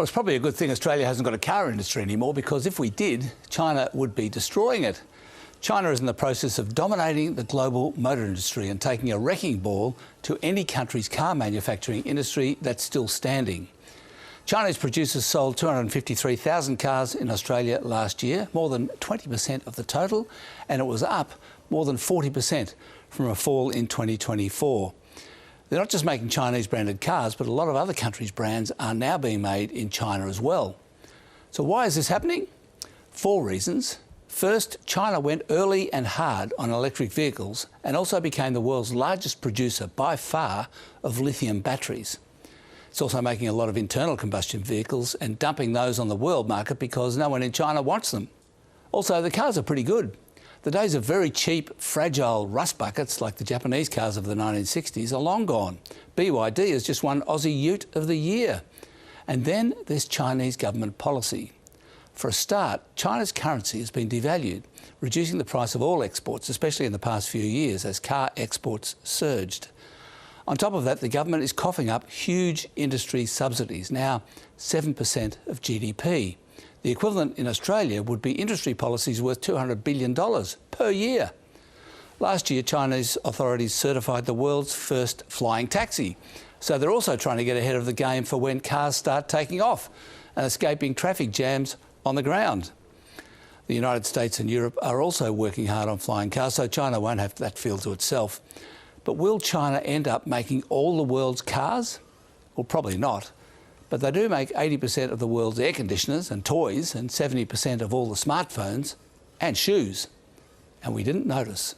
Well, it's probably a good thing Australia hasn't got a car industry anymore, because if we did, China would be destroying it. China is in the process of dominating the global motor industry and taking a wrecking ball to any country's car manufacturing industry that's still standing. Chinese producers sold 253,000 cars in Australia last year, more than 20% of the total, and it was up more than 40% from a fall in 2024. They're not just making Chinese branded cars, but a lot of other countries' brands are now being made in China as well. So why is this happening? 4 reasons. First, China went early and hard on electric vehicles and also became the world's largest producer by far of lithium batteries. It's also making a lot of internal combustion vehicles and dumping those on the world market because no one in China wants them. Also, the cars are pretty good. The days of very cheap, fragile rust buckets like the Japanese cars of the 1960s are long gone. BYD has just won Aussie Ute of the Year. And then there's Chinese government policy. For a start, China's currency has been devalued, reducing the price of all exports, especially in the past few years as car exports surged. On top of that, the government is coughing up huge industry subsidies, now 7% of GDP. The equivalent in Australia would be industry policies worth $200 billion per year. Last year, Chinese authorities certified the world's first flying taxi. So they're also trying to get ahead of the game for when cars start taking off and escaping traffic jams on the ground. The United States and Europe are also working hard on flying cars, so China won't have that field to itself. But will China end up making all the world's cars? Well, probably not. But they do make 80% of the world's air conditioners and toys and 70% of all the smartphones and shoes. And we didn't notice.